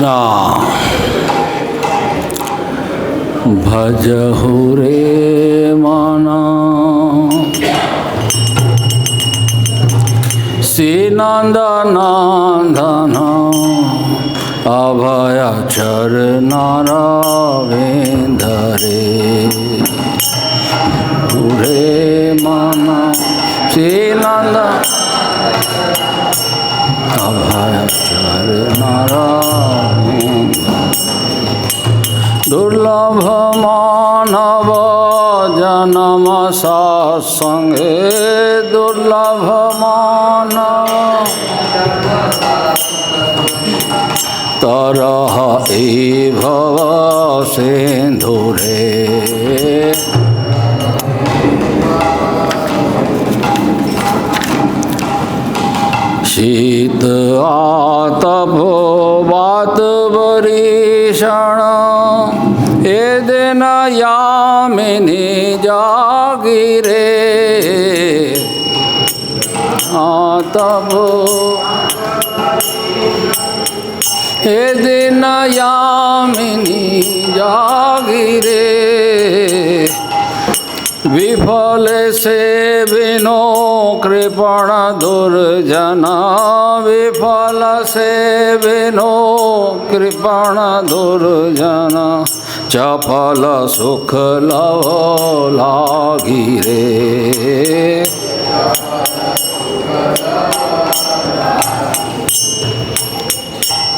कृष्णा भजहु रे माना श्रीनंदनंदन अभयचर नारायण रे रे माना श्रीनंदन अभयचर नारायण दुर्लभ मानव जन्म सत्संगे दुर्लभ मानव तरह ए भव सिंधुरे शीत आतपो बात बरीषण ए दिन यामिनी जागिरे आतपो ए दिन यामिनी जागिरे विफल से बिनो कृपण दुर्जन विफल से बिनो कृपण दुर्जन चपल सुख लव लागिरे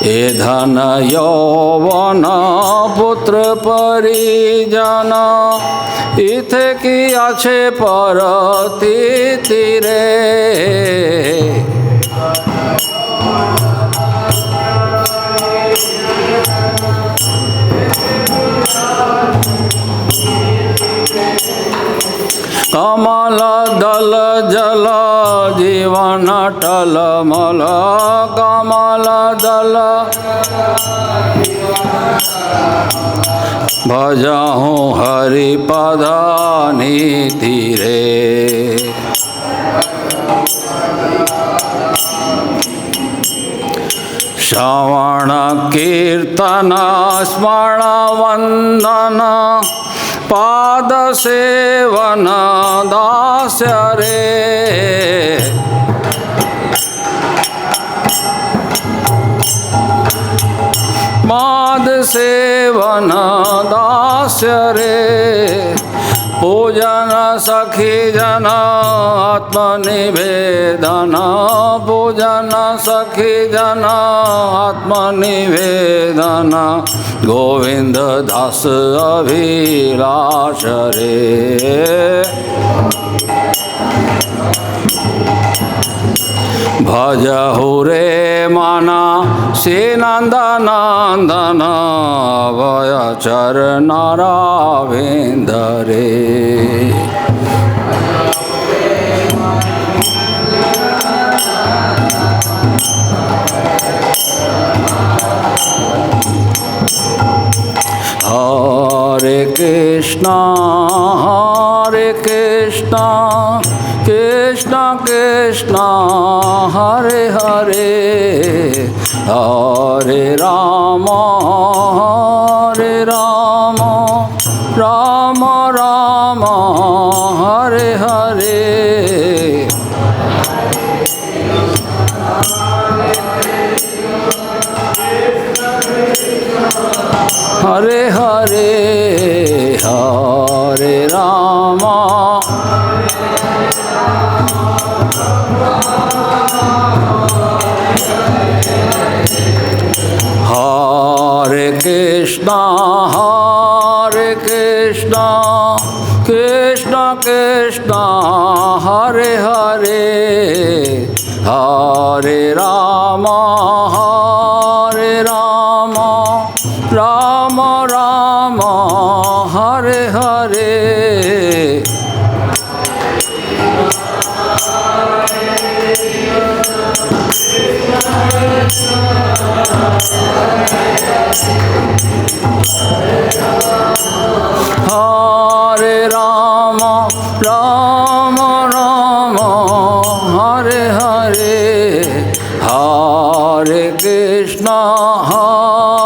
ए धन यौवन पुत्र परिजन इथ की आछे परती तीरे कमल दल जल जीवन टलमल कमल दल भजहूँ हरिपद नीति रे श्रवण कीर्तन स्मरण वंदन पाद सेवन दास्य रे पाद सेवन दास्य रे पूजन सखी जन आत्मनिवेदन पूजन सखी जन आत्मनिवेदन गोविंद दास अभिलाष रे भजहु रे माना श्रीनंदनंदन अभयचर नारायण रे हरे कृष्णा कृष्ण कृष्ण हरे हरे हरे राम राम राम हरे हरे हरे हरे हरे राम हरे कृष्णा कृष्ण कृष्ण हरे हरे हरे राम राम राम हरे हरे हरे राम राम राम हरे हरे हरे कृष्ण हरे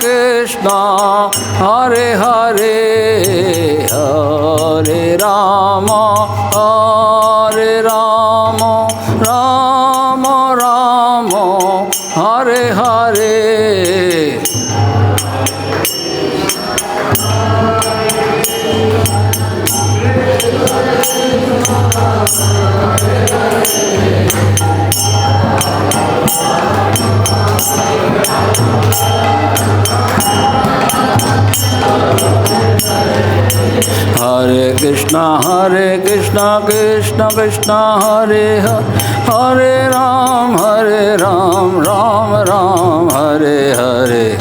Krishna Hare Hare Hare Rama Rama Rama Hare Hare Hare Krishna Krishna Krishna Hare Hare Hare Ram Ram Ram Hare Hare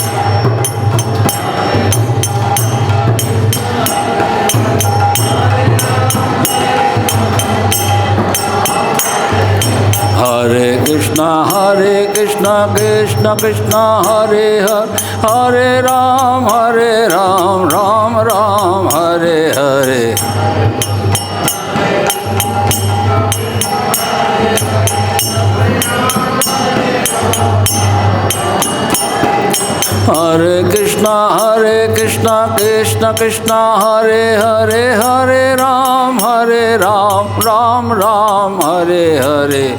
Hare Krishna Krishna Krishna Hare Hare Hare Ram Ram Ram Hare Hare Hare Krishna Krishna Krishna Hare Hare Hare Ram Ram Ram Hare Hare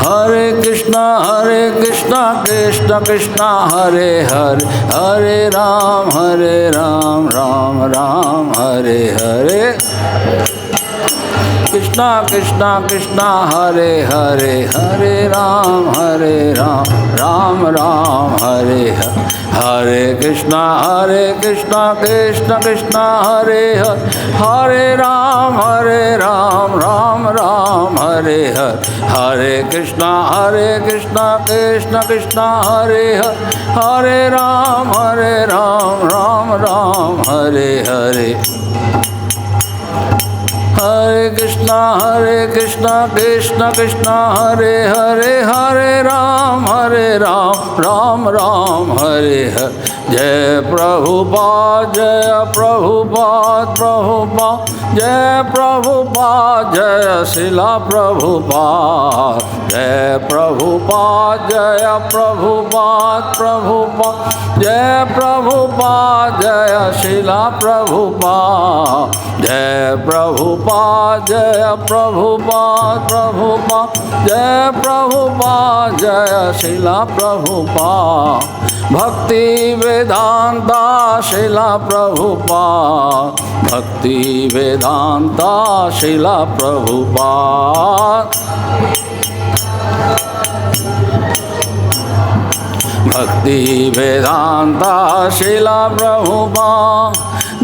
Hare Krishna Krishna Krishna Hare Hare Hare Ram Ram Ram Hare Hare Krishna Krishna Hare Hare Hare Ram Ram Ram Hare Hare Hare Krishna Krishna Krishna Hare Hare Hare Ram Ram Ram Hare Hare Hare Krishna Krishna Krishna Hare Hare Hare Ram Ram Ram Hare Hare Hare Krishna Krishna Krishna Hare Hare Hare Ram Ram Ram Hare Hare Jai Prabhupada Jai Prabhupada Jai Srila Prabhupada Jai Prabhupada Jai Prabhupada Jai Prabhupada Jai Srila Prabhupada Jai Prabhupada Jai Prabhupada Jai Prabhupada Jai Srila Prabhupada Bhakti Vedanta Srila Prabhupada Bhakti Vedanta Srila Prabhupada Bhakti Vedanta Srila Prabhupada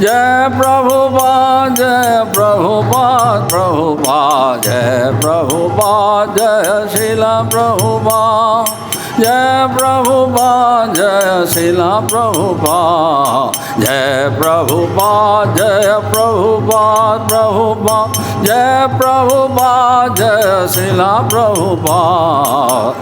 Jai Prabhupada Jai Prabhupada Jai Prabhupada Jai Srila Prabhupada Jai Prabhupada Jai Srila Prabhupada Jai Prabhupada Jai Prabhupada Jai Prabhupada Jai Srila Prabhupada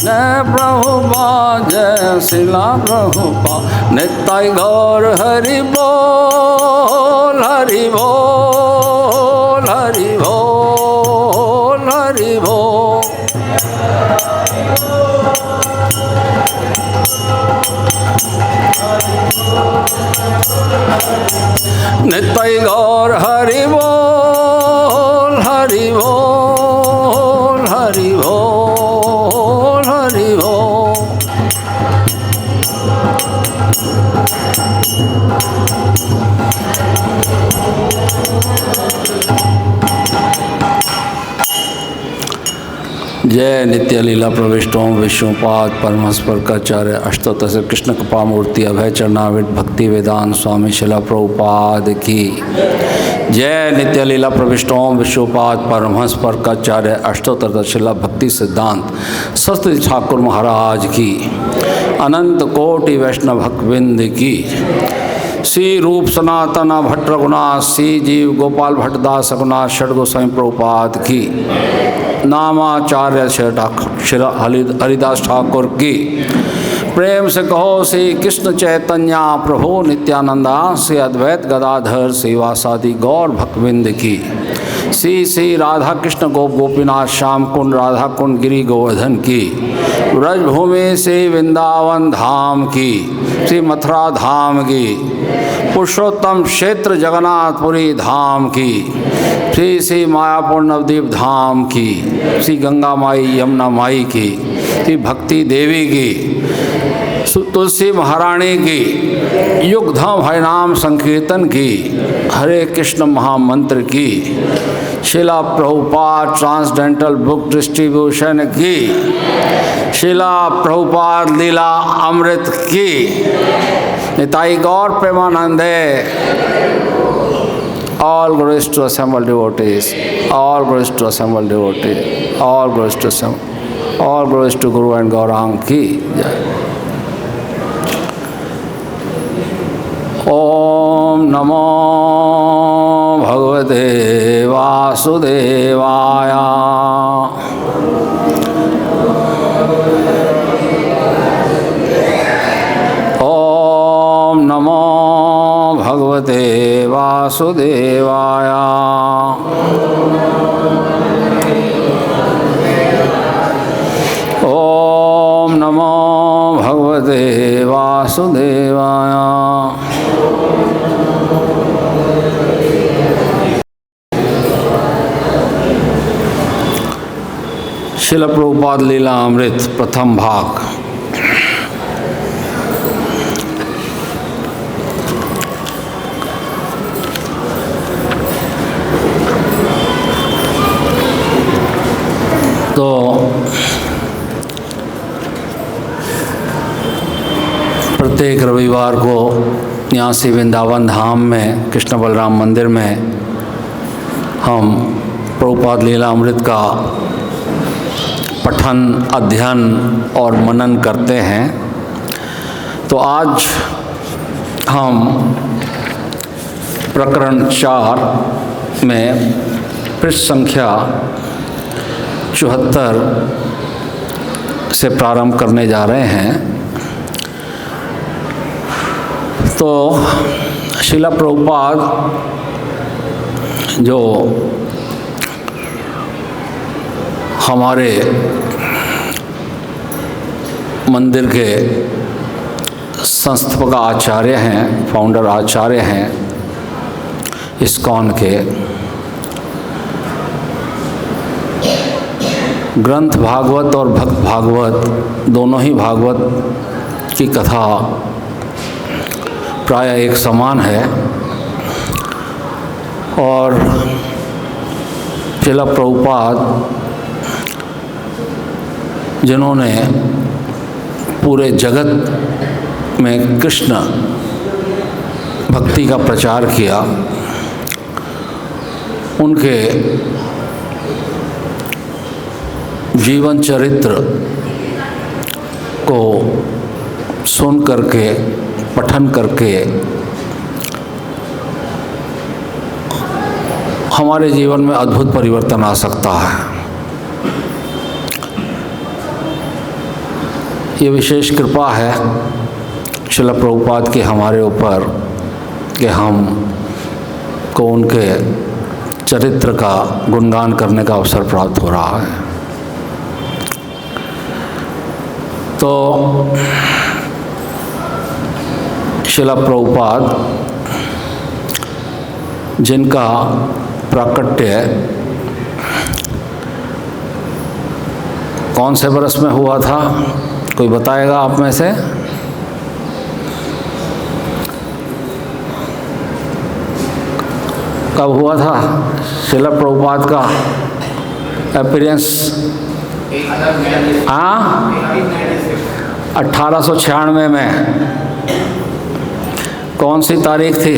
Jai Prabhupada Jai Srila Prabhupada Nittai Gaur Hari Bol Hari Bol Hari Bol Hari Bol Nittai Gaur Hari Bol Hari Bol Hari Bol Hari Bol जय नित्य लीला प्रविष्टों विष्णुपाद परमहंस परकाचार्य अष्टोत्तर से कृष्ण कृपा मूर्ति अभय चरणाविद भक्ति वेदांत स्वामी शिला प्रभुपाद की जय नित्य लीला प्रविष्टों विष्णुपाद परमहंस परकाचार्य अष्टोत्तर शिला भक्ति सिद्धांत सरस्वती ठाकुर महाराज की अनंत कोटि वैष्णव भक्तवृंद की श्री रूप सनातन भट्ट रघुनाथ श्री जीव गोपाल भट्टदास रघुनाथ षड गोस्वामी प्रभुपाद की नामाचार्य श्री हरिदास ठाकुर की प्रेम से कहो श्री कृष्ण चैतन्य प्रभु नित्यानंदा, श्री अद्वैत गदाधर श्रीवासादि गौर भक्तविंद की। श्री श्री राधा कृष्ण गोप गोपीनाथ श्याम कुंड राधा कुंड गिरी गोवर्धन की। ब्रजभूमि से वृंदावन धाम की, श्री मथुरा धाम की। पुरुषोत्तम क्षेत्र जगन्नाथपुरी धाम की। श्री श्री मायापुर नवद्वीप धाम की। श्री गंगा माई यमुना माई की। श्री भक्ति देवी की। तुलसी महारानी की। युगधम हरिनाम संकीर्तन की। हरे कृष्ण महामंत्र की। शिला प्रभुपाद ट्रांसडेंटल बुक डिस्ट्रीब्यूशन की। शिला प्रभुपाद लीला अमृत की। निताई गौर प्रेमानंदे। All glories to assembled devotees. All glories to assembled devotees. All glories to assembled. All glories to Guru and Gaurang की जय। ओम नमो भगवते वासुदेवाय। ओम नमो भगवते वासुदेवाय। ओम नमो भगवते वासुदेवाय। शिल प्रभुपाद लीला अमृत प्रथम भाग। तो प्रत्येक रविवार को यहाँ से वृंदावन धाम में कृष्ण बलराम मंदिर में हम प्रभुपाद लीला अमृत का पठन अध्ययन और मनन करते हैं। तो आज हम प्रकरण 4 में पृष्ठ संख्या 74 से प्रारंभ करने जा रहे हैं। तो श्रील प्रभुपाद जो हमारे मंदिर के संस्थापक आचार्य हैं, फाउंडर आचार्य हैं इस्कॉन के, ग्रंथ भागवत और भक्त भागवत दोनों ही भागवत की कथा प्राय एक समान है। और श्रील प्रभुपाद जिन्होंने पूरे जगत में कृष्ण भक्ति का प्रचार किया, उनके जीवन चरित्र को सुन करके पठन करके हमारे जीवन में अद्भुत परिवर्तन आ सकता है। ये विशेष कृपा है श्रील प्रभुपाद के हमारे ऊपर कि हम को उनके चरित्र का गुणगान करने का अवसर प्राप्त हो रहा है। तो श्रील प्रभुपाद जिनका प्राकट्य कौन से वर्ष में हुआ था, कोई बताएगा आप में से? कब हुआ था श्रील प्रभुपाद का अपीयरेंस? हाँ, 1896 में। कौन सी तारीख थी?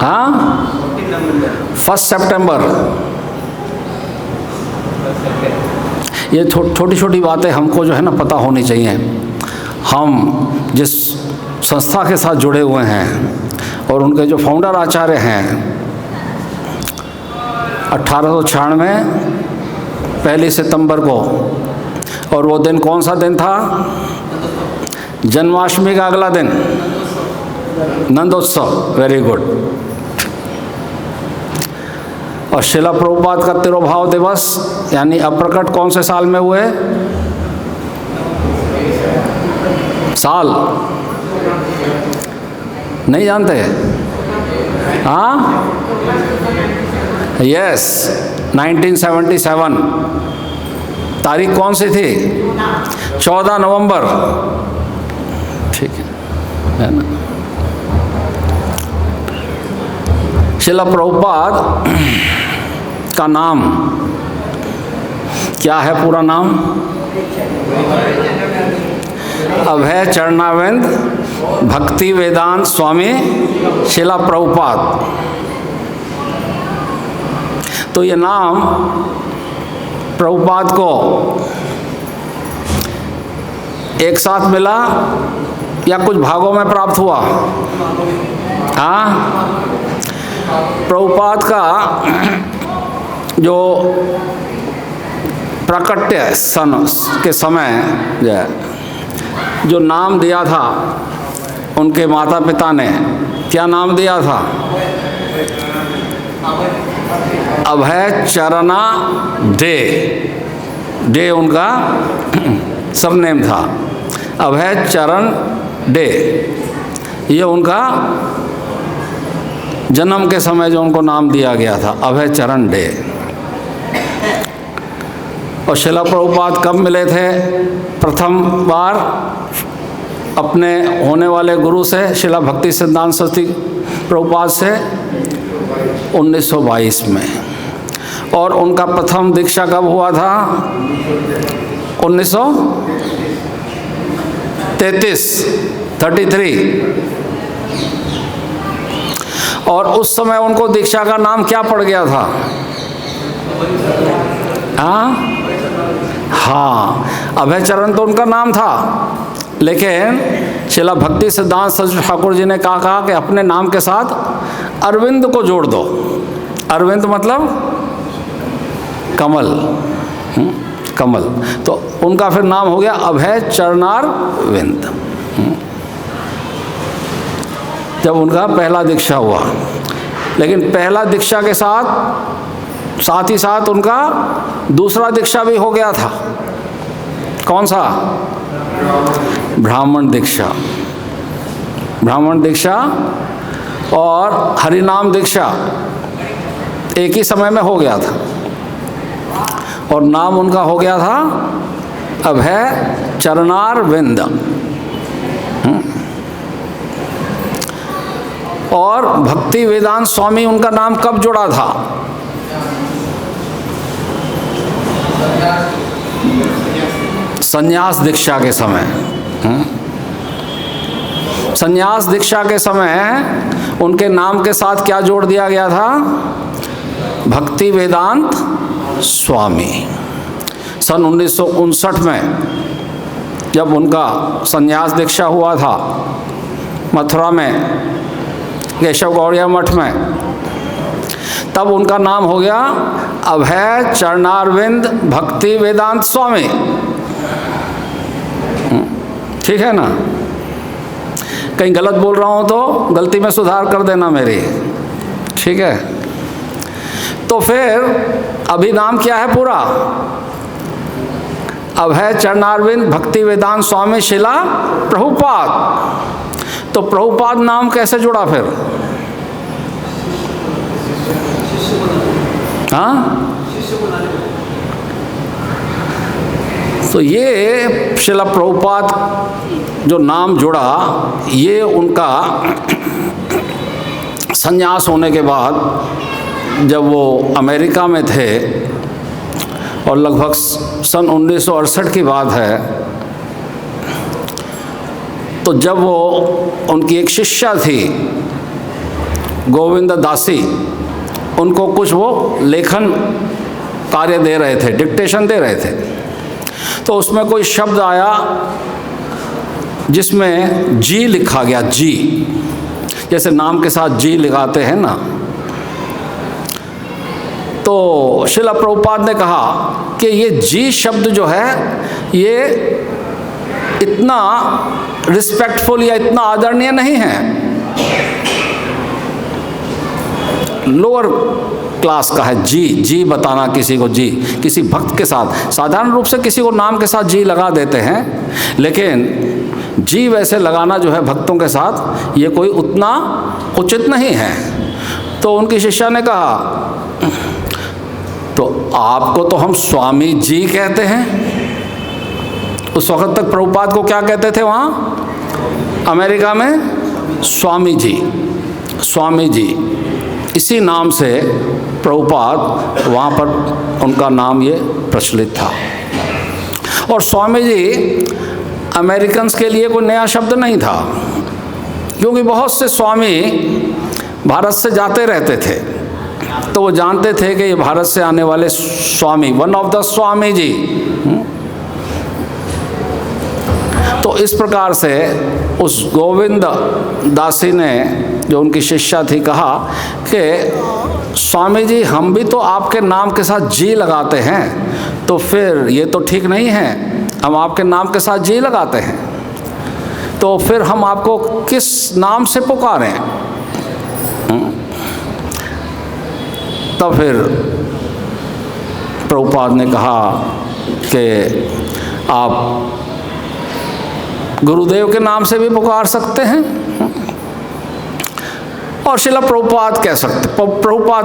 हाँ, 1 सितंबर। ये छोटी छोटी बातें हमको जो है ना पता होनी चाहिए। हम जिस संस्था के साथ जुड़े हुए हैं और उनके जो फाउंडर आचार्य हैं 1896 1 सितंबर को। और वो दिन कौन सा दिन था? जन्माष्टमी का अगला दिन, नंदोत्सव। Very good. और शिला प्रभुपाद का तिरुभाव दिवस यानी अप्रकट कौन से साल में हुए? साल नहीं जानते? हाँ, यस, 1977। तारीख कौन सी थी? 14 नवंबर। ठीक है ना। शिला प्रभुपाद का नाम क्या है? पूरा नाम अभय चरणारविंद भक्ति वेदांत स्वामी शिला प्रभुपाद। तो ये नाम प्रभुपाद को एक साथ मिला या कुछ भागों में प्राप्त हुआ? हाँ, प्रभुपाद का जो प्राकट्य सन के समय जो नाम दिया था उनके माता पिता ने, क्या नाम दिया था? अभय चरणा डे। डे उनका सरनेम था, अभय चरण डे। ये उनका जन्म के समय जो उनको नाम दिया गया था, अभय चरण डे। और शिला प्रभुपाद कब मिले थे प्रथम बार अपने होने वाले गुरु से, शिला भक्ति सिद्धांत सरस्वती प्रभुपाद से? 1922 में। और उनका प्रथम दीक्षा कब हुआ था? 1933। और उस समय उनको दीक्षा का नाम क्या पड़ गया था? हाँ, अभय चरण तो उनका नाम था, लेकिन शिला भक्ति सिद्धांत सरस्वती ठाकुर जी ने कहा कि अपने नाम के साथ अरविंद को जोड़ दो। अरविंद मतलब कमल, कमल। तो उनका फिर नाम हो गया अभय चरणारविंद। जब उनका पहला दीक्षा हुआ, लेकिन पहला दीक्षा के साथ ही साथ उनका दूसरा दीक्षा भी हो गया था। कौन सा? ब्राह्मण दीक्षा। ब्राह्मण दीक्षा और हरिनाम दीक्षा एक ही समय में हो गया था। और नाम उनका हो गया था अभय चरणारविंद। और भक्ति वेदांत स्वामी उनका नाम कब जुड़ा था? संन्यास दीक्षा के समय। संन्यास दीक्षा के समय उनके नाम के साथ क्या जोड़ दिया गया था? भक्ति वेदांत स्वामी। सन 1959 में जब उनका संन्यास दीक्षा हुआ था मथुरा में केशव गौड़िया मठ में, तब उनका नाम हो गया अभय चरणारविंद भक्ति वेदांत स्वामी। ठीक है ना? कहीं गलत बोल रहा हूं तो गलती में सुधार कर देना मेरी। ठीक है? तो फिर अभी नाम क्या है पूरा? अभय चरणारविंद भक्ति वेदांत स्वामी शिला प्रभुपाद। तो प्रभुपाद नाम कैसे जुड़ा फिर? हाँ, तो ये शिला प्रभुपाद जो नाम जुड़ा, ये उनका संन्यास होने के बाद जब वो अमेरिका में थे, और लगभग सन 1968 की बात है, तो जब वो उनकी एक शिष्या थी गोविंद दासी, उनको कुछ वो लेखन कार्य दे रहे थे, डिक्टेशन दे रहे थे, तो उसमें कोई शब्द आया जिसमें जी लिखा गया। जी जैसे नाम के साथ जी लगाते हैं ना, तो श्रील प्रभुपाद ने कहा कि ये जी शब्द जो है ये इतना रिस्पेक्टफुल या इतना आदरणीय नहीं है, लोअर क्लास का है। जी बताना किसी को, जी किसी भक्त के साथ साधारण रूप से किसी को नाम के साथ जी लगा देते हैं, लेकिन जी वैसे लगाना जो है भक्तों के साथ ये कोई उतना उचित नहीं है। तो उनकी शिष्या ने कहा, तो आपको तो हम स्वामी जी कहते हैं। उस वक्त तक प्रभुपाद को क्या कहते थे वहाँ अमेरिका में? स्वामी जी, स्वामी जी। इसी नाम से प्रभुपाद वहाँ पर उनका नाम ये प्रचलित था। और स्वामी जी अमेरिकन्स के लिए कोई नया शब्द नहीं था, क्योंकि बहुत से स्वामी भारत से जाते रहते थे, तो वो जानते थे कि ये भारत से आने वाले स्वामी, one of the Swami ji. तो इस प्रकार से उस गोविंद दासी ने, जो उनकी शिष्या थी, कहा कि स्वामी जी हम भी तो आपके नाम के साथ जी लगाते हैं, तो फिर ये तो ठीक नहीं है, हम आपके नाम के साथ जी लगाते हैं, तो फिर हम आपको किस नाम से पुकारें? तब फिर प्रभुपाद ने कहा कि आप गुरुदेव के नाम से भी पुकार सकते हैं और श्रील प्रभुपाद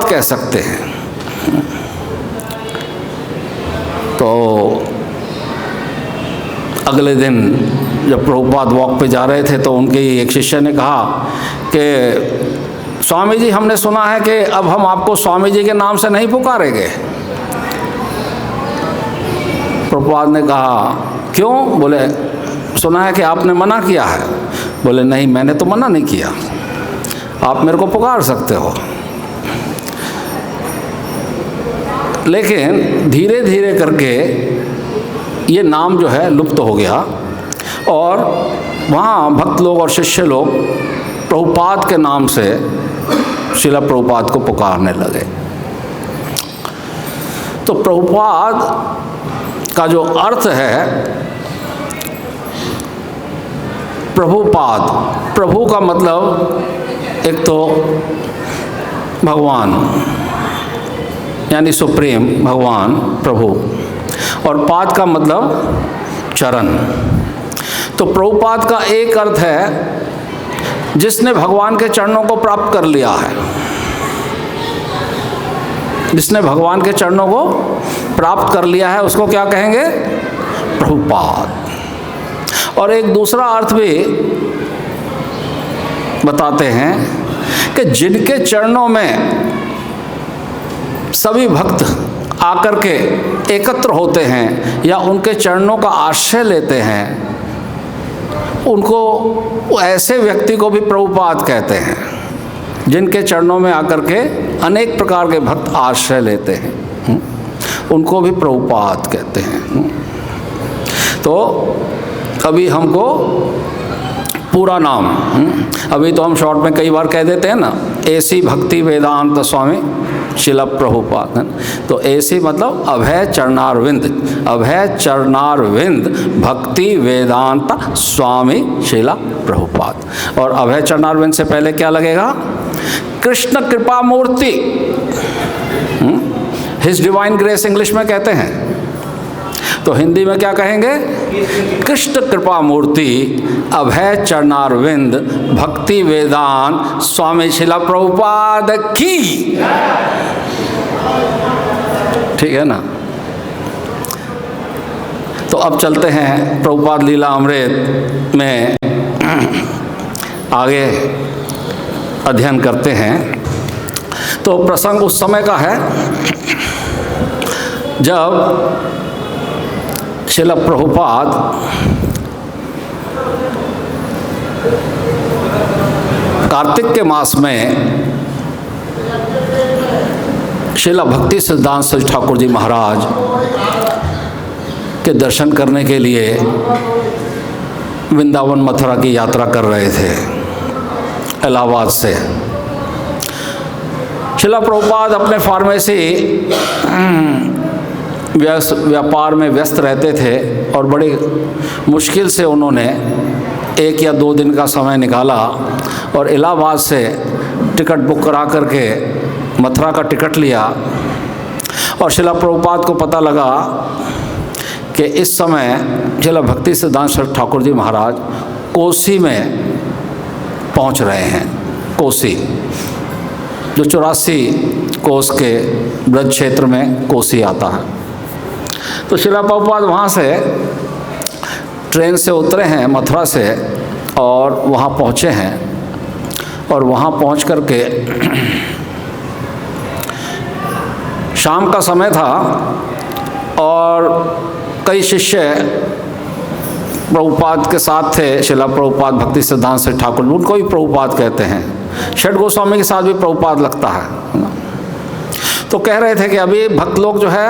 कह सकते हैं। तो अगले दिन जब प्रभुपाद वॉक पे जा रहे थे तो उनके एक शिष्य ने कहा कि स्वामी जी हमने सुना है कि अब हम आपको स्वामी जी के नाम से नहीं पुकारेंगे। प्रभुपाद ने कहा क्यों? बोले सुना है कि आपने मना किया है। बोले नहीं, मैंने तो मना नहीं किया, आप मेरे को पुकार सकते हो। लेकिन धीरे धीरे करके ये नाम जो है लुप्त हो गया और वहाँ भक्त लोग और शिष्य लोग प्रभुपाद के नाम से श्रील प्रभुपाद को पुकारने लगे। तो प्रभुपाद का जो अर्थ है, प्रभुपाद, प्रभु का मतलब एक तो भगवान यानी सुप्रीम भगवान प्रभु, और पाद का मतलब चरण। तो प्रभुपाद का एक अर्थ है जिसने भगवान के चरणों को प्राप्त कर लिया है, जिसने भगवान के चरणों को प्राप्त कर लिया है उसको क्या कहेंगे? प्रभुपाद। और एक दूसरा अर्थ भी बताते हैं कि जिनके चरणों में सभी भक्त आकर के एकत्र होते हैं या उनके चरणों का आश्रय लेते हैं, उनको, ऐसे व्यक्ति को भी प्रभुपाद कहते हैं। जिनके चरणों में आकर के अनेक प्रकार के भक्त आश्रय लेते हैं, उनको भी प्रभुपाद कहते हैं। तो अभी हमको पूरा नाम, अभी तो हम शॉर्ट में कई बार कह देते हैं ना, ऐसी भक्ति वेदांत स्वामी श्रील प्रभुपाद। तो ऐसी मतलब अभय चरणारविंद, अभय चरणारविंद भक्ति वेदांत स्वामी श्रील प्रभुपाद। और अभय चरणारविंद से पहले क्या लगेगा? कृष्ण कृपा मूर्ति, हिज डिवाइन ग्रेस इंग्लिश में कहते हैं, तो हिंदी में क्या कहेंगे? कृष्ण कृपा मूर्ति अभय चरणारविंद भक्ति वेदांत स्वामी श्रील प्रभुपाद की। ठीक है ना? तो अब चलते हैं प्रभुपाद लीला अमृत में आगे अध्ययन करते हैं। तो प्रसंग उस समय का है जब श्रील प्रभुपाद कार्तिक के मास में श्रील भक्ति सिद्धांत सरोज ठाकुर जी महाराज के दर्शन करने के लिए वृंदावन मथुरा की यात्रा कर रहे थे इलाहाबाद से। शिला प्रभुपाद अपने फार्मेसी व्यापार में व्यस्त रहते थे और बड़ी मुश्किल से उन्होंने 1 या 2 दिन का समय निकाला और इलाहाबाद से टिकट बुक करा करके मथुरा का टिकट लिया। और शिला प्रभुपाद को पता लगा कि इस समय शिला भक्ति सिद्धांत सरस्वती ठाकुर जी महाराज कोसी में पहुंच रहे हैं। कोसी जो 84 कोस के ब्रज क्षेत्र में कोसी आता है। तो शिला प्रभुपाद वहाँ से ट्रेन से उतरे हैं मथुरा से और वहाँ पहुँचे हैं। और वहाँ पहुँच कर के शाम का समय था और कई शिष्य प्रभुपाद के साथ थे। शिला प्रभुपाद भक्ति सिद्धांत सरस्वती ठाकुर, उनको भी प्रभुपाद कहते हैं। षट गोस्वामी के साथ भी प्रभुपाद लगता है। तो कह रहे थे कि अभी भक्त लोग जो है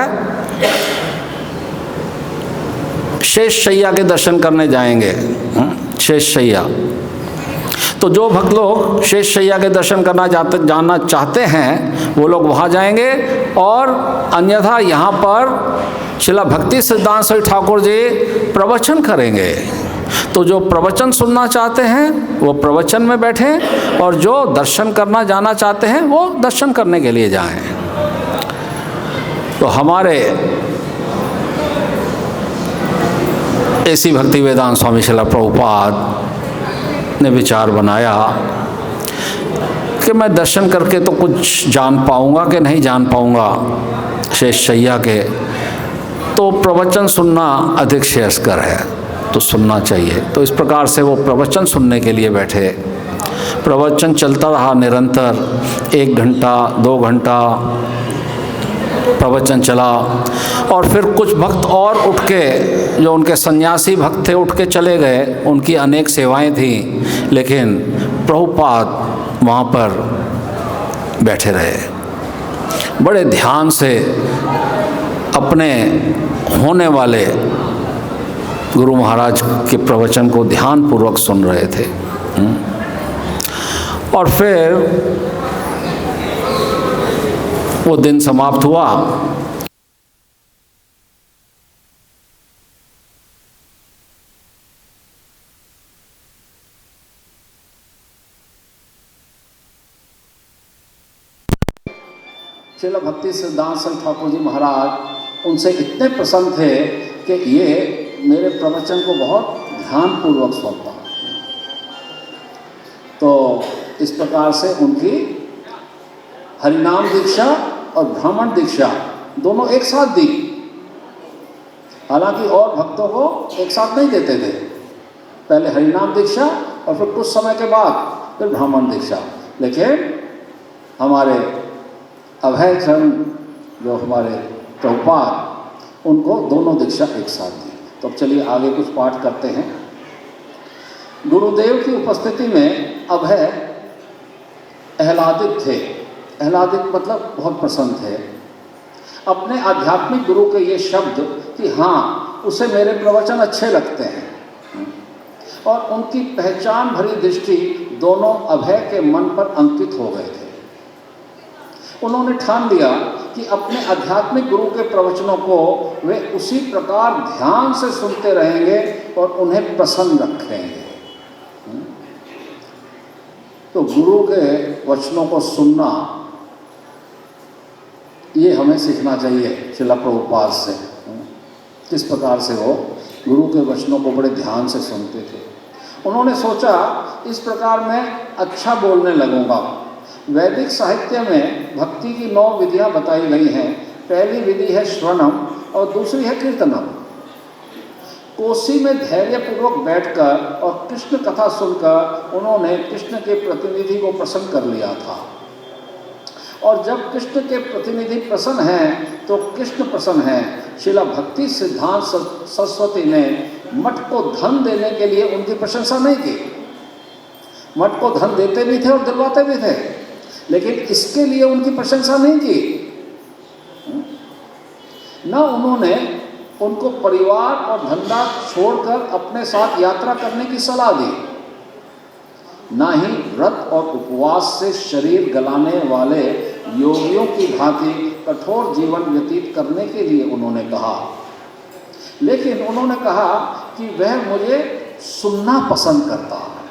शेष शैया के दर्शन करने जाएंगे। शेष शैया, तो जो भक्त लोग शेष शैया के दर्शन जाना चाहते हैं वो लोग वहाँ जाएंगे और अन्यथा यहाँ पर शिला भक्ति सिद्धांत सरस्वती ठाकुर जी प्रवचन करेंगे। तो जो प्रवचन सुनना चाहते हैं वो प्रवचन में बैठें और जो दर्शन करना जाना चाहते हैं वो दर्शन करने के लिए जाएं। तो हमारे ऐसी भक्ति वेदांत स्वामी शिला प्रभुपाद ने विचार बनाया कि मैं दर्शन करके तो कुछ जान पाऊंगा कि नहीं जान पाऊंगा शेष शैया के, तो प्रवचन सुनना अधिक श्रेयस्कर है, तो सुनना चाहिए। तो इस प्रकार से वो प्रवचन सुनने के लिए बैठे। प्रवचन चलता रहा निरंतर, 1 घंटा 2 घंटा प्रवचन चला। और फिर कुछ भक्त और उठ के, जो उनके सन्यासी भक्त थे, उठ के चले गए। उनकी अनेक सेवाएं थीं, लेकिन प्रभुपाद वहाँ पर बैठे रहे। बड़े ध्यान से अपने होने वाले गुरु महाराज के प्रवचन को ध्यान पूर्वक सुन रहे थे। और फिर वो दिन समाप्त हुआ। शिला भक्ति सिद्धांत सरस्वती ठाकुर जी महाराज उनसे इतने प्रसन्न थे कि ये मेरे प्रवचन को बहुत ध्यानपूर्वक सुनता। तो इस प्रकार से उनकी हरिनाम दीक्षा और ब्राह्मण दीक्षा दोनों एक साथ दी। हालांकि और भक्तों को एक साथ नहीं देते थे, पहले हरिनाम दीक्षा और फिर कुछ समय के बाद फिर ब्राह्मण दीक्षा। लेकिन हमारे अभय चरण जो हमारे प्रभुपाद, उनको दोनों दीक्षा एक साथ दी। तो अब चलिए आगे कुछ पाठ करते हैं। गुरुदेव की उपस्थिति में अभय आह्लादित थे। आह्लादित मतलब बहुत प्रसन्न थे। अपने आध्यात्मिक गुरु के ये शब्द कि हाँ, उसे मेरे प्रवचन अच्छे लगते हैं, और उनकी पहचान भरी दृष्टि दोनों अभय के मन पर अंकित हो गए थे। उन्होंने ठान लिया कि अपने आध्यात्मिक गुरु के प्रवचनों को वे उसी प्रकार ध्यान से सुनते रहेंगे और उन्हें प्रसन्न रखेंगे। तो गुरु के वचनों को सुनना, ये हमें सीखना चाहिए शिला प्रभुपाद से। किस प्रकार से वो गुरु के वचनों को बड़े ध्यान से सुनते थे। उन्होंने सोचा, इस प्रकार मैं अच्छा बोलने लगूंगा। वैदिक साहित्य में भक्ति की 9 विधियां बताई गई हैं। पहली विधि है श्रवणम और दूसरी है कीर्तनम। कोसी में धैर्यपूर्वक बैठकर और कृष्ण कथा सुनकर उन्होंने कृष्ण के प्रतिनिधि को प्रसन्न कर लिया था। और जब कृष्ण के प्रतिनिधि प्रसन्न हैं तो कृष्ण प्रसन्न हैं। शिला भक्ति सिद्धांत सरस्वती ने मठ को धन देने के लिए उनकी प्रशंसा नहीं की। मठ को धन देते भी थे और दिलवाते भी थे, लेकिन इसके लिए उनकी प्रशंसा नहीं की। न उन्होंने उनको परिवार और धंधा छोड़कर अपने साथ यात्रा करने की सलाह दी, ना ही व्रत और उपवास से शरीर गलाने वाले योगियों की भांति कठोर जीवन व्यतीत करने के लिए उन्होंने कहा, लेकिन उन्होंने कहा कि वह मुझे सुनना पसंद करता है,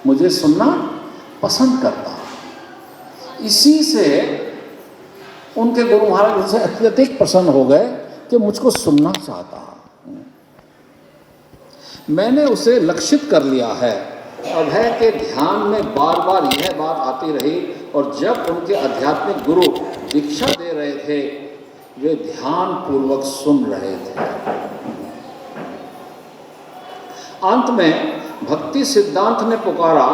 मुझे सुनना पसंद करता है। इसी से उनके गुरु महाराज उनसे अत्यधिक प्रसन्न हो गए कि मुझको सुनना चाहता है। मैंने उसे लक्षित कर लिया है। अभय के ध्यान में बार बार यह बात आती रही, और जब उनके आध्यात्मिक गुरु दीक्षा दे रहे थे वे ध्यान पूर्वक सुन रहे थे। अंत में भक्ति सिद्धांत ने पुकारा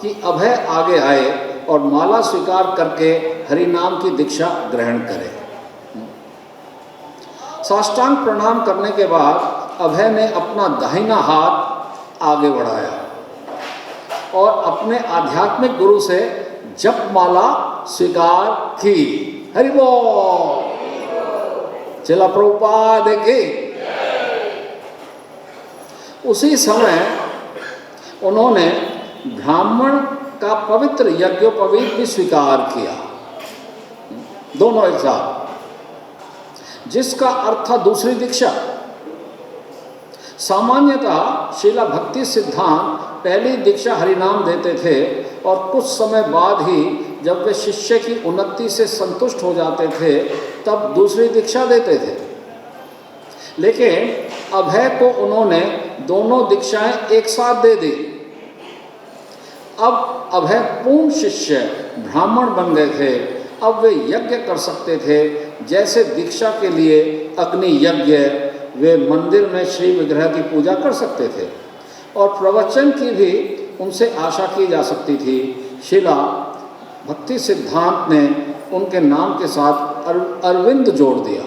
कि अभय आगे आए और माला स्वीकार करके हरि नाम की दीक्षा ग्रहण करें। साष्टांग प्रणाम करने के बाद अभय ने अपना दाहिना हाथ आगे बढ़ाया और अपने आध्यात्मिक गुरु से जप माला स्वीकार की। हरि बोल। चला प्रभुपाद की। उसी समय उन्होंने ब्राह्मण का पवित्र यज्ञोपवीत भी स्वीकार किया, दोनों एक साथ, जिसका अर्थ था दूसरी दीक्षा। सामान्यतः श्रीला भक्ति सिद्धांत पहली दीक्षा हरिनाम देते थे और कुछ समय बाद ही जब वे शिष्य की उन्नति से संतुष्ट हो जाते थे तब दूसरी दीक्षा देते थे। लेकिन अभय को उन्होंने दोनों दीक्षाएं एक साथ दे दी। अब अभय पूर्ण शिष्य ब्राह्मण बन गए थे। अब वे यज्ञ कर सकते थे, जैसे दीक्षा के लिए अग्नि यज्ञ, वे मंदिर में श्री विग्रह की पूजा कर सकते थे और प्रवचन की भी उनसे आशा की जा सकती थी। शिला भक्ति सिद्धांत ने उनके नाम के साथ अरविंद जोड़ दिया।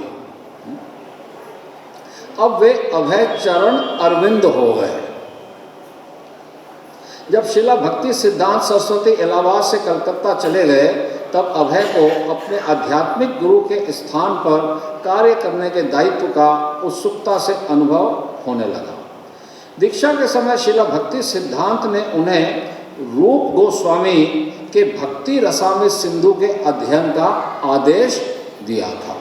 अब वे अभय चरण अरविंद हो गए। जब शिला भक्ति सिद्धांत सरस्वती इलाहाबाद से कलकत्ता चले गए तब अभय को अपने आध्यात्मिक गुरु के स्थान पर कार्य करने के दायित्व का उत्सुकता से अनुभव होने लगा। दीक्षा के समय शिला भक्ति सिद्धांत ने उन्हें रूप गोस्वामी के भक्ति रसामृत सिंधु के अध्ययन का आदेश दिया था।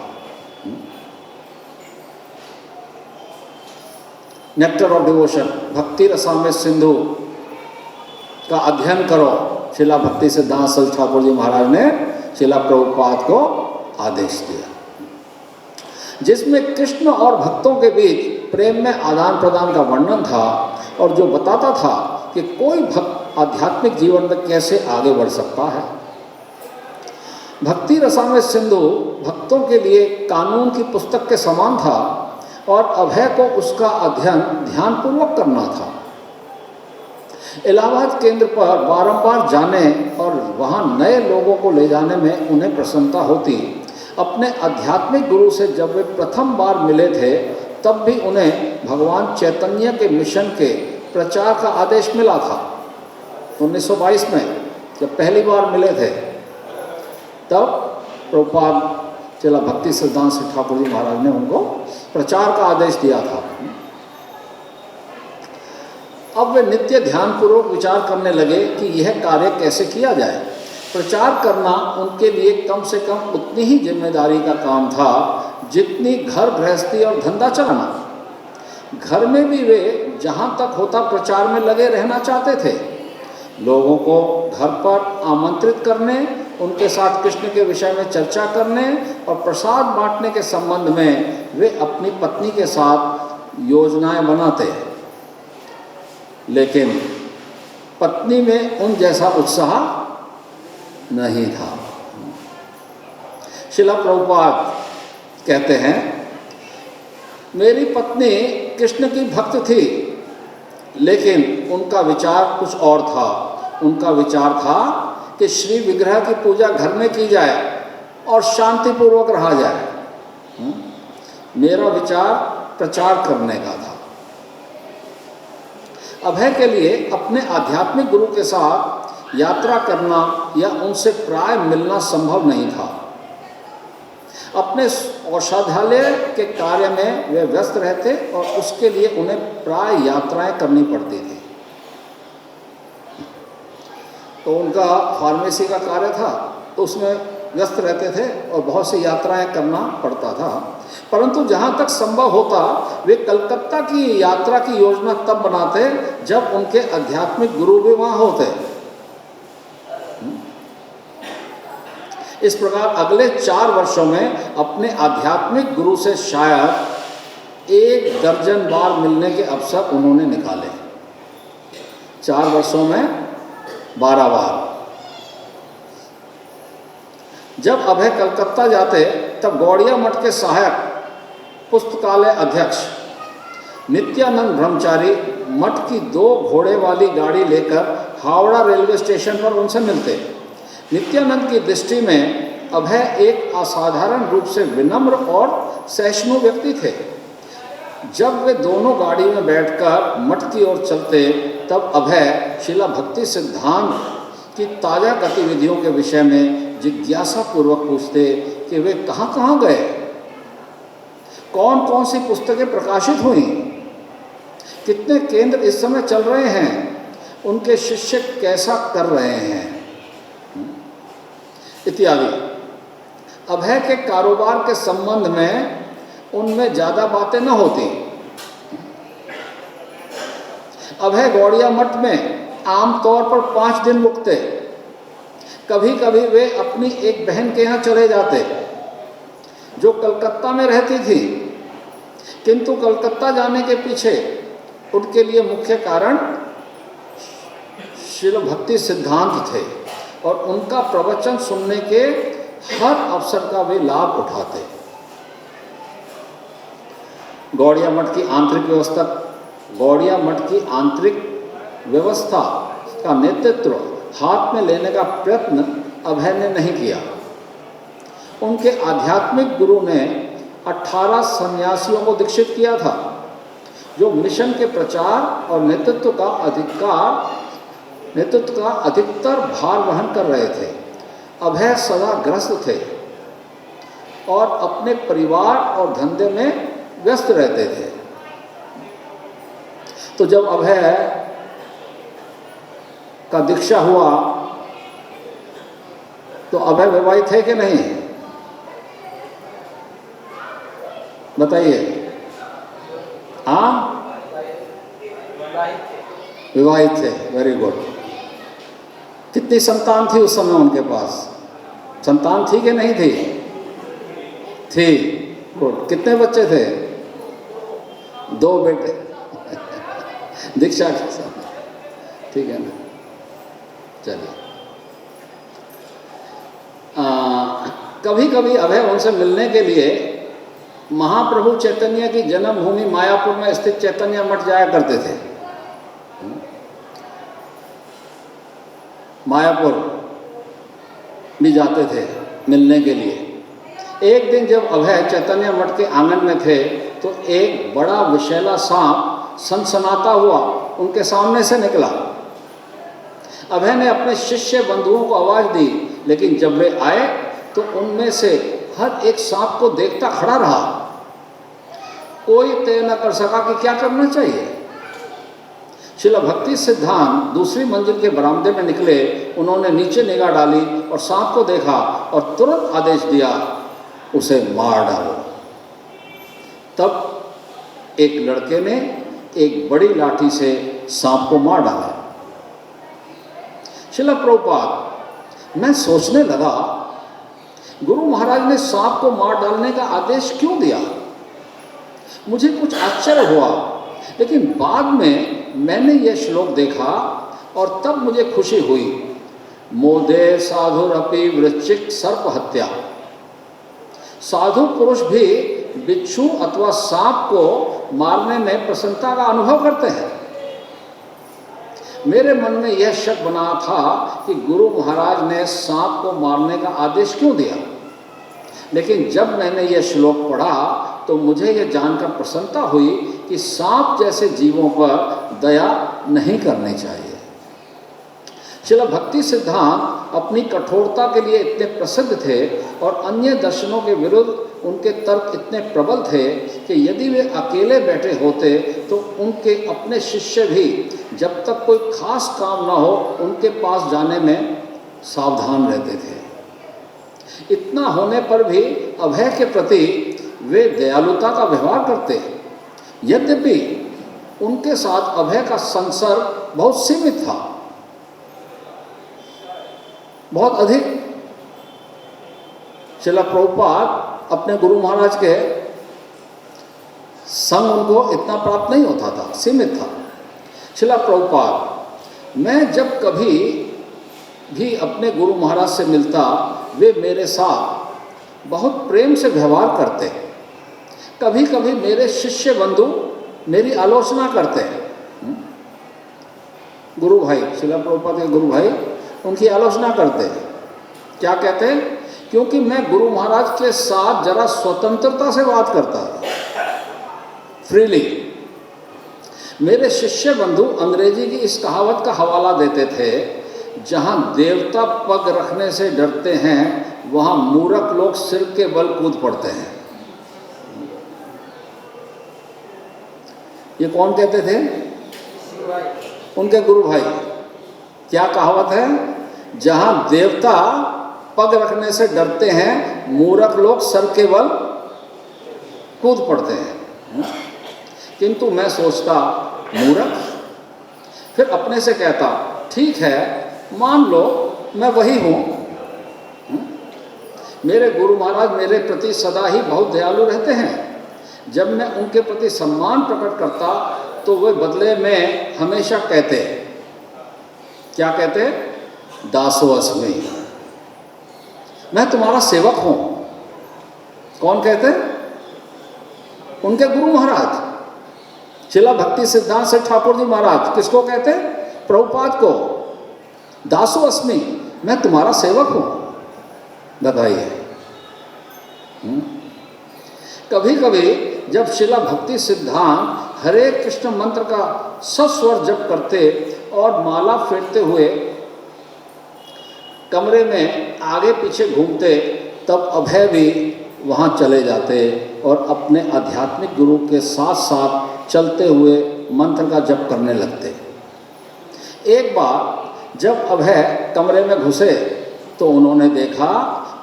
नेक्टर ऑफ डिवोशन, भक्ति रसामृत सिंधु का अध्ययन करो, शिला भक्ति सिद्धांत सरस्वती ठाकुर जी महाराज ने शिला प्रभुपाद को आदेश दिया, जिसमें कृष्ण और भक्तों के बीच प्रेम में आदान प्रदान का वर्णन था और जो बताता था कि कोई भक्त आध्यात्मिक जीवन में कैसे आगे बढ़ सकता है। भक्ति रसामृत सिंधु भक्तों के लिए कानून की पुस्तक के समान था और अभय को उसका अध्ययन ध्यानपूर्वक करना था। इलाहाबाद केंद्र पर बारंबार जाने और वहाँ नए लोगों को ले जाने में उन्हें प्रसन्नता होती। अपने आध्यात्मिक गुरु से जब वे प्रथम बार मिले थे तब भी उन्हें भगवान चैतन्य के मिशन के प्रचार का आदेश मिला था। 1922 में जब पहली बार मिले थे तब प्रभुपाद चला भक्ति सिद्धांत श्री ठाकुर जी महाराज ने उनको प्रचार का आदेश दिया था। अब वे नित्य ध्यानपूर्वक विचार करने लगे कि यह कार्य कैसे किया जाए। प्रचार करना उनके लिए कम से कम उतनी ही जिम्मेदारी का काम था जितनी घर गृहस्थी और धंधा चलाना। घर में भी वे जहाँ तक होता प्रचार में लगे रहना चाहते थे। लोगों को घर पर आमंत्रित करने, उनके साथ कृष्ण के विषय में चर्चा करने और प्रसाद बांटने के संबंध में वे अपनी पत्नी के साथ योजनाएं बनाते, लेकिन पत्नी में उन जैसा उत्साह नहीं था। शिला प्रभुपाद कहते हैं, मेरी पत्नी कृष्ण की भक्त थी, लेकिन उनका विचार कुछ और था। उनका विचार था कि श्री विग्रह की पूजा घर में की जाए और शांतिपूर्वक रहा जाए। मेरा विचार प्रचार करने का था। अभय के लिए अपने आध्यात्मिक गुरु के साथ यात्रा करना या उनसे प्राय मिलना संभव नहीं था। अपने औषधालय के कार्य में वे व्यस्त रहते और उसके लिए उन्हें प्राय यात्राएं करनी पड़ती थी। तो उनका फार्मेसी का कार्य था, तो उसमें व्यस्त रहते थे और बहुत सी यात्राएं करना पड़ता था। परंतु जहाँ तक संभव होता वे कलकत्ता की यात्रा की योजना तब बनाते जब उनके आध्यात्मिक गुरु भी वहाँ होते। इस प्रकार अगले 4 वर्षों में अपने आध्यात्मिक गुरु से शायद 1 दर्जन बार मिलने के अवसर उन्होंने निकाले। 4 वर्षों में 12 बार। जब अभय कलकत्ता जाते तब गौड़िया मठ के सहायक पुस्तकालय अध्यक्ष नित्यानंद ब्रह्मचारी मठ की 2 घोड़े वाली गाड़ी लेकर हावड़ा रेलवे स्टेशन पर उनसे मिलते। नित्यानंद की दृष्टि में अभय एक असाधारण रूप से विनम्र और सहिष्णु व्यक्ति थे। जब वे दोनों गाड़ी में बैठकर मठ की ओर चलते तब अभय शिला भक्ति सिद्धांत की ताज़ा गतिविधियों के विषय में जिज्ञासा पूर्वक पूछते कि वे कहाँ कहाँ गए, कौन कौन सी पुस्तकें प्रकाशित हुई, कितने केंद्र इस समय चल रहे हैं, उनके शिष्य कैसा कर रहे हैं इत्यादि। अभय के कारोबार के संबंध में उनमें ज़्यादा बातें न होती। अभय गौड़िया मठ में आमतौर पर 5 दिन रुकते। कभी कभी वे अपनी एक बहन के यहाँ चले जाते जो कलकत्ता में रहती थी, किंतु कलकत्ता जाने के पीछे उनके लिए मुख्य कारण शिल भक्ति सिद्धांत थे और उनका प्रवचन सुनने के हर अवसर का वे लाभ उठाते। गौड़िया मठ की आंतरिक व्यवस्था का नेतृत्व हाथ में लेने का प्रयत्न अभय ने नहीं किया। उनके आध्यात्मिक गुरु ने 18 सन्यासियों को दीक्षित किया था जो मिशन के प्रचार और नेतृत्व का अधिकतर भार वहन कर रहे थे। अभय सदा ग्रस्त थे और अपने परिवार और धंधे में व्यस्त रहते थे। तो जब अभय का दीक्षा हुआ तो अभय विवाहित थे कि नहीं, बताइए। हाँ, विवाहित थे। Very good. कितनी संतान थी उस समय उनके पास? संतान थी कि नहीं थी? थी। गुड। कितने बच्चे थे? 2 बेटे दीक्षा के साथ। ठीक है ना, चलिए। कभी कभी अभय उनसे मिलने के लिए महाप्रभु चैतन्य की जन्मभूमि मायापुर में स्थित चैतन्य मठ जाया करते थे। मायापुर भी जाते थे मिलने के लिए। एक दिन जब अभय चैतन्य मठ के आंगन में थे तो एक बड़ा विषैला सांप सनसनाता हुआ उनके सामने से निकला। अभय ने अपने शिष्य बंधुओं को आवाज़ दी, लेकिन जब वे आए तो उनमें से हर एक सांप को देखता खड़ा रहा। कोई तय न कर सका कि क्या करना चाहिए। शिला भक्ति सिद्धांत दूसरी मंजिल के बरामदे में निकले। उन्होंने नीचे निगाह डाली और सांप को देखा और तुरंत आदेश दिया, उसे मार डालो। तब एक लड़के ने एक बड़ी लाठी से सांप को मार डाला। शिला प्रभुपाद, मैं सोचने लगा गुरु महाराज ने सांप को मार डालने का आदेश क्यों दिया। मुझे कुछ आश्चर्य हुआ, लेकिन बाद में मैंने यह श्लोक देखा और तब मुझे खुशी हुई। मोदे साधुरपि वृश्चिक सर्प हत्या। साधु पुरुष भी बिच्छू अथवा सांप को मारने में प्रसन्नता का अनुभव करते हैं। मेरे मन में यह शक बना था कि गुरु महाराज ने सांप को मारने का आदेश क्यों दिया, लेकिन जब मैंने यह श्लोक पढ़ा तो मुझे यह जानकर प्रसन्नता हुई कि सांप जैसे जीवों पर दया नहीं करनी चाहिए। शिला भक्ति सिद्धांत अपनी कठोरता के लिए इतने प्रसिद्ध थे और अन्य दर्शनों के विरुद्ध उनके तर्क इतने प्रबल थे कि यदि वे अकेले बैठे होते तो उनके अपने शिष्य भी जब तक कोई खास काम ना हो उनके पास जाने में सावधान रहते थे। इतना होने पर भी अभय के प्रति वे दयालुता का व्यवहार करते। यद्यपि उनके साथ अभय का संसर्ग बहुत सीमित था, बहुत अधिक श्रील प्रभुपाद अपने गुरु महाराज के संग उनको इतना प्राप्त नहीं होता था, सीमित था। श्रील प्रभुपाद, मैं जब कभी भी अपने गुरु महाराज से मिलता, वे मेरे साथ बहुत प्रेम से व्यवहार करते। कभी कभी मेरे शिष्य बंधु मेरी आलोचना करते हैं। गुरु भाई, श्रील प्रभुपाद के गुरु भाई उनकी आलोचना करते हैं। क्या कहते हैं? क्योंकि मैं गुरु महाराज के साथ जरा स्वतंत्रता से बात करता था, फ्रीली। मेरे शिष्य बंधु अंग्रेजी की इस कहावत का हवाला देते थे, जहाँ देवता पग रखने से डरते हैं वहाँ मूर्ख लोग सिर के बल कूद पड़ते हैं। ये कौन कहते थे? उनके गुरु भाई। क्या कहावत है? जहाँ देवता पग रखने से डरते हैं मूर्ख लोग सर के बल कूद पड़ते हैं। किंतु मैं सोचता, मूर्ख? फिर अपने से कहता, ठीक है, मान लो मैं वही हूँ। मेरे गुरु महाराज मेरे प्रति सदा ही बहुत दयालु रहते हैं। जब मैं उनके प्रति सम्मान प्रकट करता तो वे बदले में हमेशा कहते, क्या कहते? दासो अस्मि, मैं तुम्हारा सेवक हूँ। कौन कहते? उनके गुरु महाराज शिला भक्ति सिद्धांत से ठाकुर जी महाराज। किसको कहते? प्रभुपाद को। दासो अस्मि, मैं तुम्हारा सेवक हूँ। बताइए। कभी कभी जब शिला भक्ति सिद्धांत हरे कृष्ण मंत्र का सस्वर जप करते और माला फेरते हुए कमरे में आगे पीछे घूमते, तब अभय भी वहाँ चले जाते और अपने आध्यात्मिक गुरु के साथ साथ चलते हुए मंत्र का जप करने लगते। एक बार जब अभय कमरे में घुसे तो उन्होंने देखा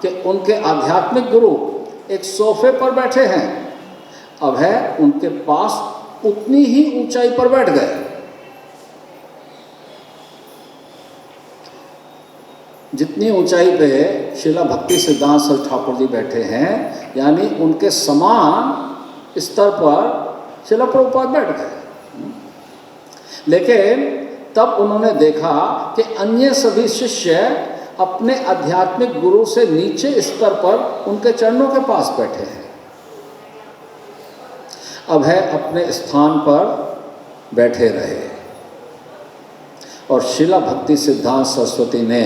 कि उनके आध्यात्मिक गुरु एक सोफे पर बैठे हैं। अभय उनके पास उतनी ही ऊंचाई पर बैठ गए। जितनी ऊंचाई पे शिला भक्ति सिद्धांत सरस्वती ठाकुर जी बैठे हैं, यानी उनके समान स्तर पर शिला प्रभुपाद बैठ गए। लेकिन तब उन्होंने देखा कि अन्य सभी शिष्य अपने आध्यात्मिक गुरु से नीचे स्तर पर उनके चरणों के पास बैठे हैं। अभय अपने स्थान पर बैठे रहे और शिला भक्ति सिद्धांत सरस्वती ने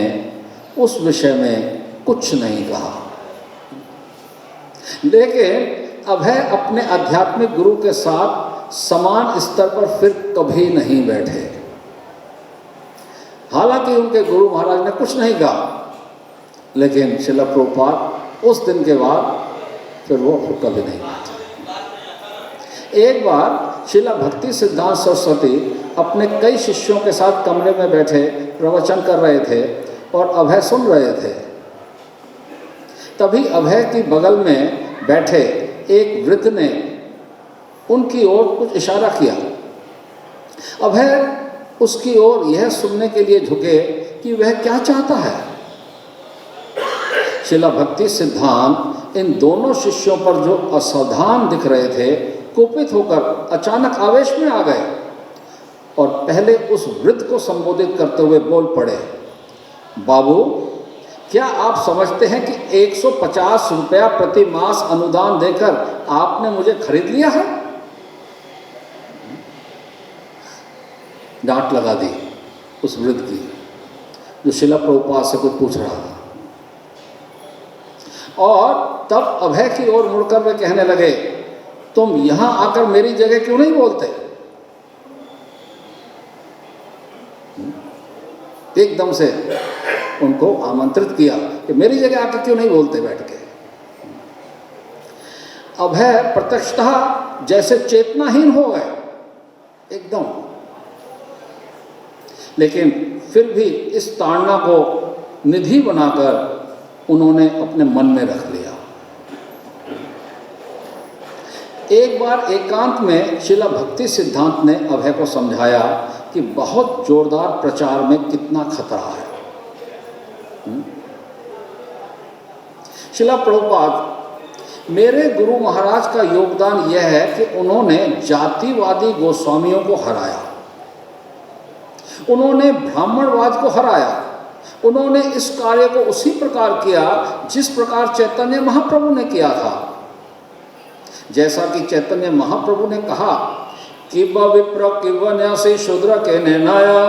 उस विषय में कुछ नहीं कहा। लेकिन अभय अपने आध्यात्मिक गुरु के साथ समान स्तर पर फिर कभी नहीं बैठे। हालांकि उनके गुरु महाराज ने कुछ नहीं कहा, लेकिन शिला प्रभुपाद उस दिन के बाद फिर वो कभी नहीं बैठे। एक बार शिला भक्ति सिद्धांत सरस्वती अपने कई शिष्यों के साथ कमरे में बैठे प्रवचन कर रहे थे और अभय सुन रहे थे। तभी अभय की बगल में बैठे एक वृद्ध ने उनकी ओर कुछ इशारा किया। अभय उसकी ओर यह सुनने के लिए झुके कि वह क्या चाहता है। शिला भक्ति सिद्धांत इन दोनों शिष्यों पर जो असावधान दिख रहे थे, कुपित होकर अचानक आवेश में आ गए और पहले उस वृद्ध को संबोधित करते हुए बोल पड़े, बाबू, क्या आप समझते हैं कि 150 रुपया प्रति मास अनुदान देकर आपने मुझे खरीद लिया है? डांट लगा दी उस वृद्ध की, जो शिला प्रभुपाद से कुछ पूछ रहा था। और तब अभय की ओर मुड़कर वे कहने लगे, तुम यहां आकर मेरी जगह क्यों नहीं बोलते? एकदम से उनको आमंत्रित किया कि मेरी जगह आकर क्यों नहीं बोलते बैठ के। अभय प्रत्यक्षतः जैसे चेतनाहीन हो गए एकदम। लेकिन फिर भी इस ताड़ना को निधि बनाकर उन्होंने अपने मन में रख लिया। एक बार एकांत में शिला भक्ति सिद्धांत ने अभय को समझाया कि बहुत जोरदार प्रचार में कितना खतरा है। शिला प्रभुपाद, मेरे गुरु महाराज का योगदान यह है कि उन्होंने जातिवादी गोस्वामियों को हराया, उन्होंने ब्राह्मणवाद को हराया, उन्होंने इस कार्य को उसी प्रकार किया जिस प्रकार चैतन्य महाप्रभु ने किया था। जैसा कि चैतन्य महाप्रभु ने कहा कि विप्र किव न्यासी शूद्र के नैनाया,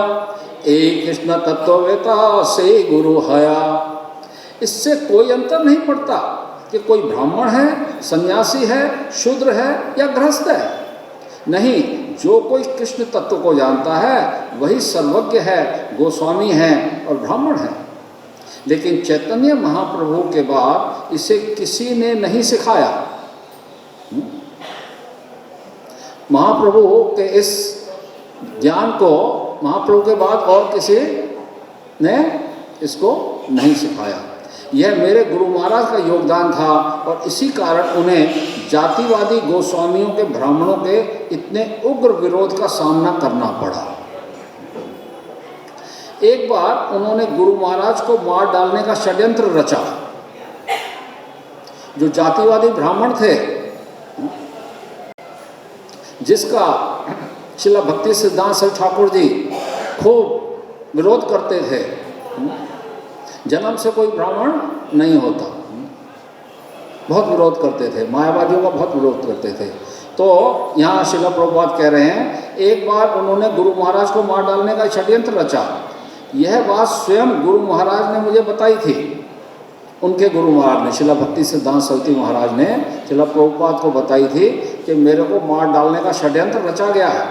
एक कृष्ण तत्ववेता से गुरु हया। इससे कोई अंतर नहीं पड़ता कि कोई ब्राह्मण है, सन्यासी है, शूद्र है या गृहस्थ है। नहीं, जो कोई कृष्ण तत्व को जानता है वही सर्वज्ञ है, गोस्वामी है और ब्राह्मण है। लेकिन चैतन्य महाप्रभु के बाद इसे किसी ने नहीं सिखाया। महाप्रभु के इस ज्ञान को महाप्रभु के बाद और किसी ने इसको नहीं सिखाया। यह मेरे गुरु महाराज का योगदान था और इसी कारण उन्हें जातिवादी गोस्वामियों के, ब्राह्मणों के इतने उग्र विरोध का सामना करना पड़ा। एक बार उन्होंने गुरु महाराज को मार डालने का षड्यंत्र रचा। जो जातिवादी ब्राह्मण थे, जिसका शिला भक्ति सिद्धांत सरस्वती ठाकुर जी खूब विरोध करते थे, जन्म से कोई ब्राह्मण नहीं होता, बहुत विरोध करते थे, मायावादियों का बहुत विरोध करते थे। तो यहाँ शिला प्रभुपाद कह रहे हैं, एक बार उन्होंने गुरु महाराज को मार डालने का षड्यंत्र रचा। यह बात स्वयं गुरु महाराज ने मुझे बताई थी। उनके गुरु महाराज ने, शिला भक्ति सिद्धांत सरस्वती महाराज ने शिला प्रभुपाद को बताई थी कि मेरे को मार डालने का षड्यंत्र रचा गया है।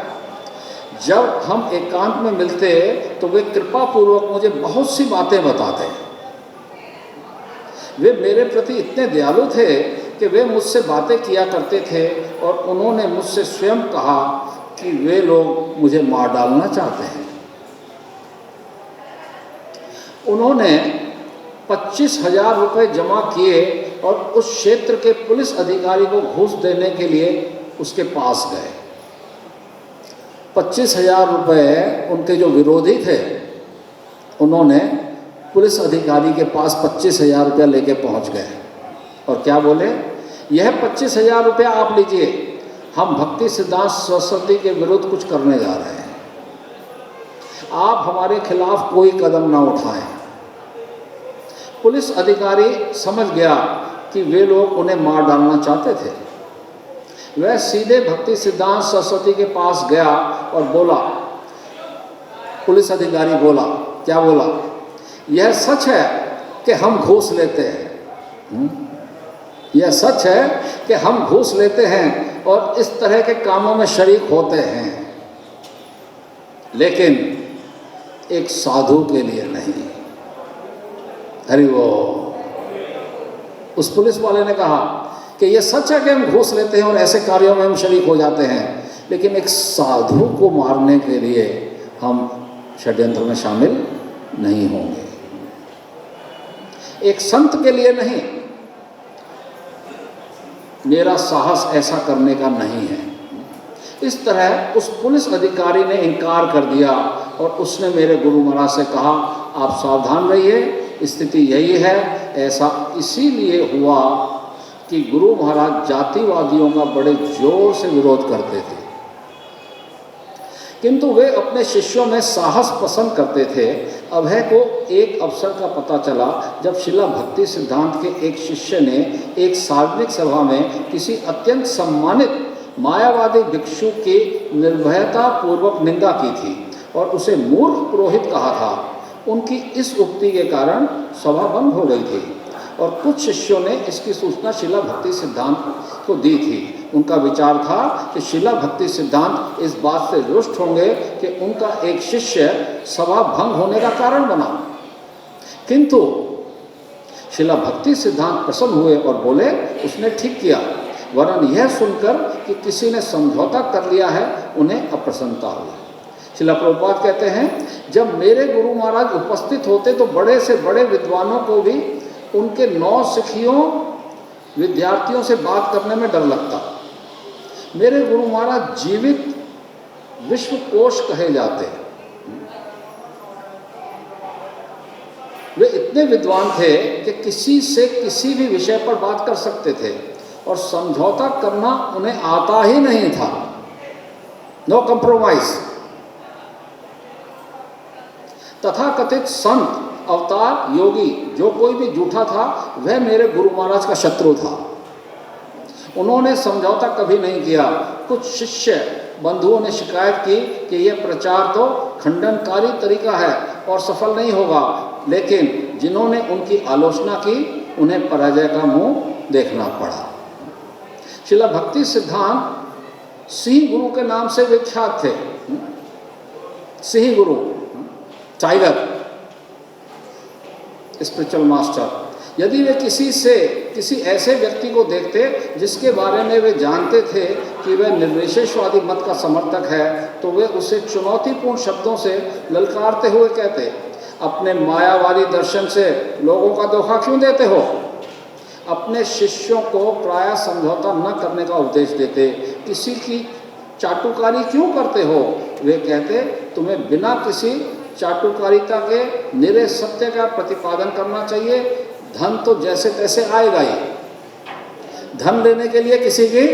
जब हम एकांत में मिलते तो वे कृपा पूर्वक मुझे बहुत सी बातें बताते। वे मेरे प्रति इतने दयालु थे कि वे मुझसे बातें किया करते थे और उन्होंने मुझसे स्वयं कहा कि वे लोग मुझे मार डालना चाहते हैं। उन्होंने 25,000 रुपये जमा किए और उस क्षेत्र के पुलिस अधिकारी को घूस देने के लिए उसके पास गए। 25,000 रुपये उनके जो विरोधी थे, उन्होंने पुलिस अधिकारी के पास 25,000 रुपया लेके पहुंच गए और क्या बोले, यह 25,000 रुपया आप लीजिए, हम भक्ति सिद्धांत सरस्वती के विरुद्ध कुछ करने जा रहे हैं, आप हमारे खिलाफ कोई कदम ना उठाएं। पुलिस अधिकारी समझ गया कि वे लोग उन्हें मार डालना चाहते थे। वह सीधे भक्ति सिद्धांत सरस्वती के पास गया और बोला, पुलिस अधिकारी बोला, क्या बोला, यह सच है कि हम घूस लेते हैं, यह सच है कि हम घूस लेते हैं और इस तरह के कामों में शरीक होते हैं, लेकिन एक साधु के लिए नहीं। हरि वो, उस पुलिस वाले ने कहा कि यह सच है कि हम घूस लेते हैं और ऐसे कार्यों में हम शरीक हो जाते हैं, लेकिन एक साधु को मारने के लिए हम षड्यंत्र में शामिल नहीं होंगे, एक संत के लिए नहीं। मेरा साहस ऐसा करने का नहीं है। इस तरह उस पुलिस अधिकारी ने इनकार कर दिया और उसने मेरे गुरु महाराज से कहा, आप सावधान रहिए, स्थिति यही है। ऐसा इसीलिए हुआ कि गुरु महाराज जातिवादियों का बड़े जोर से विरोध करते थे, किंतु वे अपने शिष्यों में साहस पसंद करते थे। अभय को एक अवसर का पता चला जब शिला भक्ति सिद्धांत के एक शिष्य ने एक सार्वजनिक सभा में किसी अत्यंत सम्मानित मायावादी भिक्षु की निर्भयता पूर्वक निंदा की थी और उसे मूर्ख पुरोहित कहा था। उनकी इस उक्ति के कारण सभा बंद हो गई थी और कुछ शिष्यों ने इसकी सूचना शिला भक्ति सिद्धांत को दी थी। उनका विचार था कि शिला भक्ति सिद्धांत इस बात से रुष्ट होंगे कि उनका एक शिष्य सभा भंग होने का कारण बना, किंतु शिला भक्ति सिद्धांत प्रसन्न हुए और बोले, उसने ठीक किया। वरन यह सुनकर कि किसी ने समझौता कर लिया है, उन्हें अप्रसन्नता हुई। श्रील प्रभुपाद कहते हैं, जब मेरे गुरु महाराज उपस्थित होते तो बड़े से बड़े विद्वानों को भी उनके 9 सिखियों विद्यार्थियों से बात करने में डर लगता। मेरे गुरु महाराज जीवित विश्वकोश कहे जाते। वे इतने विद्वान थे कि किसी से किसी भी विषय पर बात कर सकते थे और समझौता करना उन्हें आता ही नहीं था। No compromise. तथाकथित संत, अवतार, योगी जो कोई भी झूठा था वह मेरे गुरु महाराज का शत्रु था। उन्होंने समझौता कभी नहीं किया। कुछ शिष्य बंधुओं ने शिकायत की कि यह प्रचार तो खंडनकारी तरीका है और सफल नहीं होगा, लेकिन जिन्होंने उनकी आलोचना की उन्हें पराजय का मुंह देखना पड़ा। श्रील भक्ति सिद्धांत सिंह गुरु के नाम से विख्यात थे। सिंह गुरु, टाइगर, स्पिरिचुअल मास्टर। यदि वे किसी ऐसे व्यक्ति को देखते जिसके बारे में वे जानते थे कि वह निर्विशेषवादी मत का समर्थक है, तो वे उसे चुनौतीपूर्ण शब्दों से ललकारते हुए कहते, अपने मायावादी दर्शन से लोगों का धोखा क्यों देते हो? अपने शिष्यों को प्रायः समझौता न करने का उपदेश देते। किसी की चाटुकारी क्यों करते हो? वे कहते, तुम्हें बिना किसी चाटुकारिता के निरे सत्य का प्रतिपादन करना चाहिए। धन तो जैसे तैसे आएगा ही। धन लेने के लिए किसी की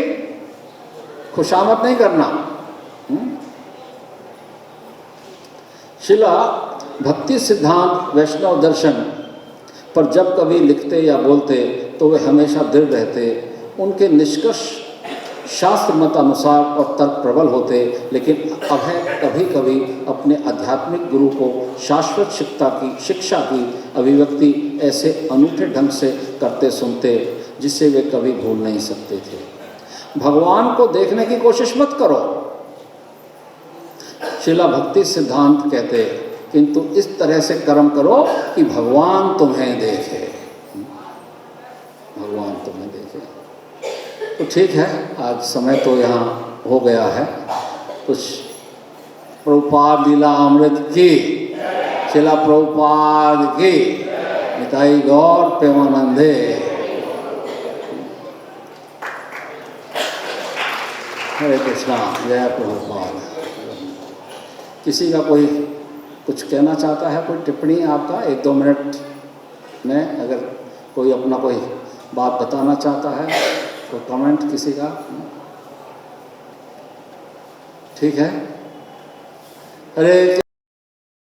खुशामद नहीं करना। शिला भक्ति सिद्धांत वैष्णव दर्शन पर जब कभी लिखते या बोलते तो वे हमेशा दृढ़ रहते। उनके निष्कर्ष शास्त्र मत अनुसार और तर्क प्रबल होते, लेकिन अभय कभी कभी अपने आध्यात्मिक गुरु को शाश्वत शिक्षा की अभिव्यक्ति ऐसे अनूठे ढंग से करते सुनते जिसे वे कभी भूल नहीं सकते थे। भगवान को देखने की कोशिश मत करो, शिला भक्ति सिद्धांत कहते, किंतु इस तरह से कर्म करो कि भगवान तुम्हें देखे। भगवान तुम्हें देखे। तो ठीक है, आज समय तो यहाँ हो गया है। कुछ प्रभुपाद लीला अमृत की, शिला प्रभुपाद की, निताई गौर प्रेमानंदे। हरे कृष्णा, जय प्रभुपाद। किसी का कोई कुछ कहना चाहता है, कोई टिप्पणी आपका 1-2 मिनट में, अगर कोई अपना कोई बात बताना चाहता है, कोई कमेंट किसी का? ठीक है। हरे